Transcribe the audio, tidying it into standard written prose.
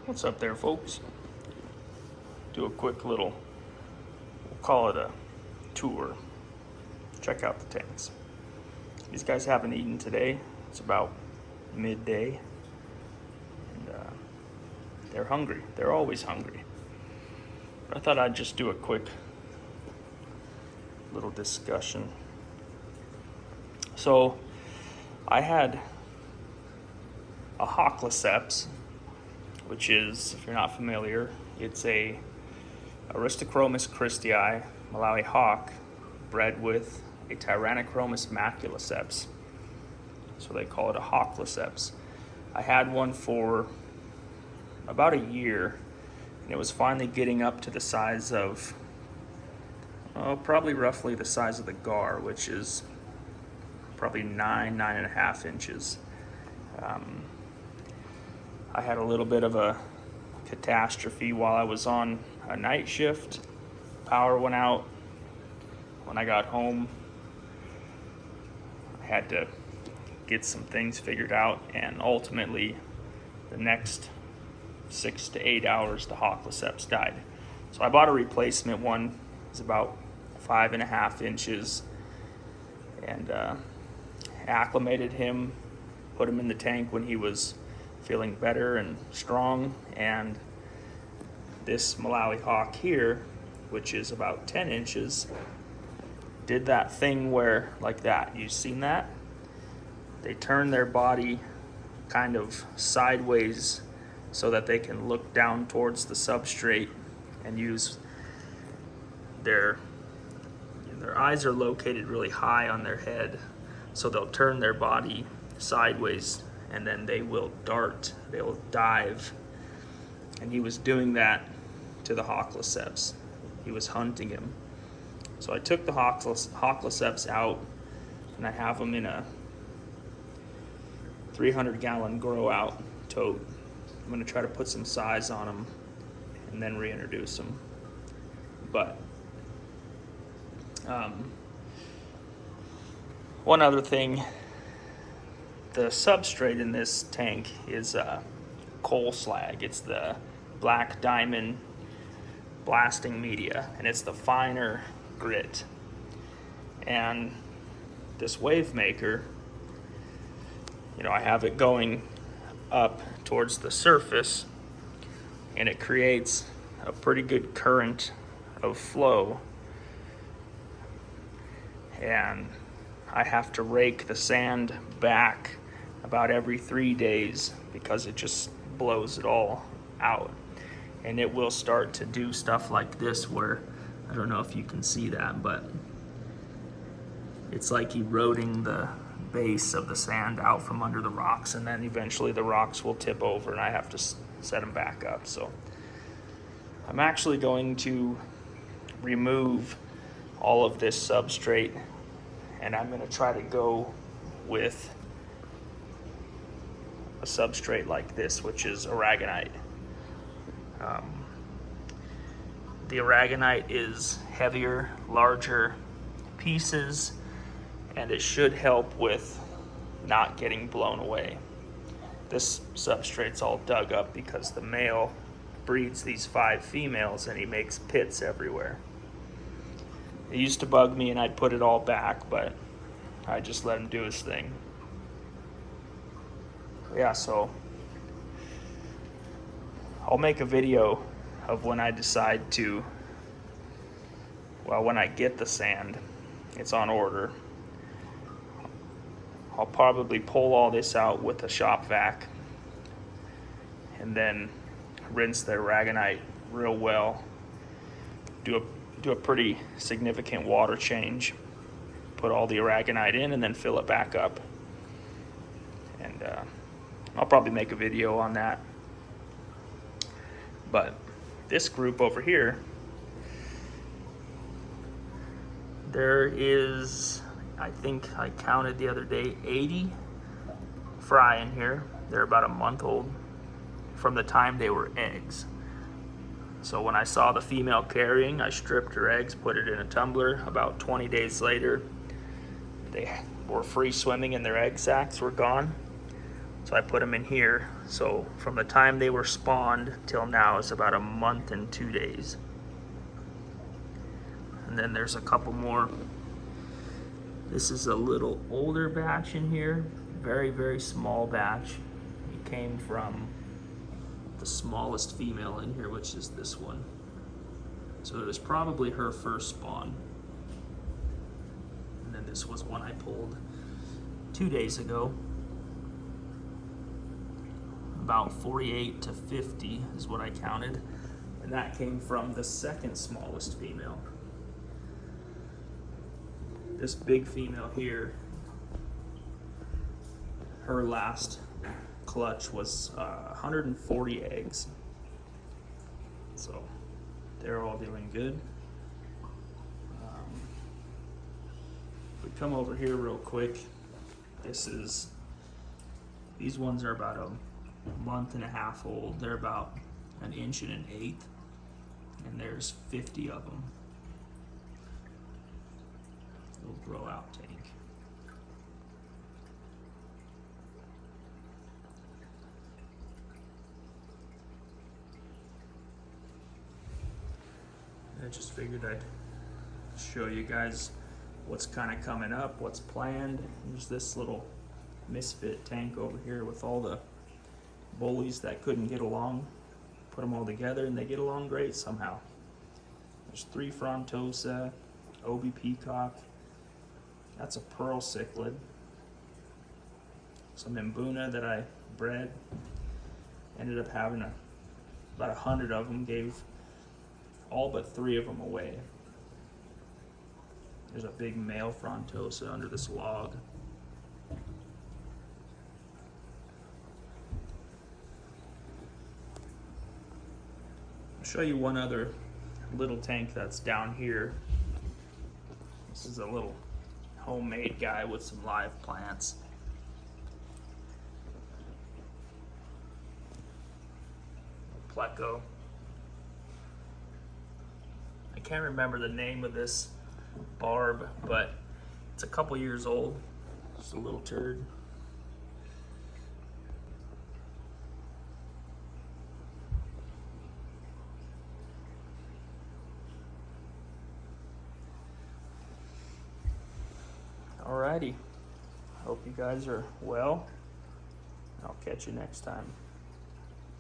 What's up there, folks? Do a quick little, we'll call it a tour. Check out the tanks. These guys haven't eaten today. It's about midday. And they're hungry. They're always hungry. But I thought I'd just do a quick little discussion. So I had a Hockliceps, which is, if you're not familiar, it's a Aristochromis christii Malawi hawk bred with a Tyrannochromis maculiceps. So they call it a Hockliceps. I had one for about a year, and it was finally getting up to the size of, probably roughly the size of the gar, which is probably 9.5 inches. I had a little bit of a catastrophe while I was on a night shift. Power went out. When I got home, I had to get some things figured out, and ultimately the next 6 to 8 hours the Hockliceps died. So I bought a replacement one. It's about 5.5 inches, and acclimated him, put him in the tank when he was feeling better and strong. And this Malawi hawk here, which is about 10 inches, did that thing where, like that, you've seen that? They turn their body kind of sideways so that they can look down towards the substrate and use their eyes are located really high on their head, so they'll turn their body sideways and then they will dart, they will dive. And he was doing that to the Hockliceps. He was hunting him. So I took the Hockliceps out, and I have him in a 300-gallon grow out tote. I'm gonna try to put some size on him and then reintroduce him. But one other thing, the substrate in this tank is coal slag. It's the black diamond blasting media, and it's the finer grit. And this wave maker, I have it going up towards the surface, and it creates a pretty good current of flow. And I have to rake the sand back about every 3 days because it just blows it all out. And it will start to do stuff like this where, I don't know if you can see that, but it's like eroding the base of the sand out from under the rocks, and then eventually the rocks will tip over and I have to set them back up. So I'm actually going to remove all of this substrate, and I'm going to try to go with a substrate like this, which is aragonite. The aragonite is heavier, larger pieces, and it should help with not getting blown away. This substrate's all dug up because the male breeds these 5 females and he makes pits everywhere. It used to bug me and I'd put it all back, but I just let him do his thing. Yeah, so I'll make a video of when I decide to, when I get the sand. It's on order. I'll probably pull all this out with a shop vac and then rinse the aragonite real well. Do a pretty significant water change. Put all the aragonite in and then fill it back up. And I'll probably make a video on that. But this group over here, there is, I think I counted the other day, 80 fry in here. They're about a month old from the time they were eggs. So when I saw the female carrying, I stripped her eggs, put it in a tumbler. About 20 days later, they were free swimming and their egg sacs were gone. So I put them in here. So from the time they were spawned till now is about a month and 2 days. And then there's a couple more. This is a little older batch in here. Very, very small batch. It came from the smallest female in here, which is this one. So it was probably her first spawn. And then this was one I pulled 2 days ago. About 48 to 50 is what I counted. And that came from the second smallest female. This big female here, her last clutch was 140 eggs. So they're all doing good. We come over here real quick. These ones are about a month and a half old. They're about 1 1/8 inches, and there's 50 of them. Little grow out tank. I just figured I'd show you guys what's kind of coming up, what's planned. There's this little Misfit tank over here with all the bullies that couldn't get along. Put them all together and they get along great somehow. There's 3 Frontosa, Obi Peacock. That's a pearl cichlid. Some Mbuna that I bred. Ended up having about 100 of them. Gave all but 3 of them away. There's a big male Frontosa under this log. I'll show you one other little tank that's down here. This is a little homemade guy with some live plants. Pleco. I can't remember the name of this barb, but it's a couple years old. Just a little turd. Alrighty. Hope you guys are well. I'll catch you next time.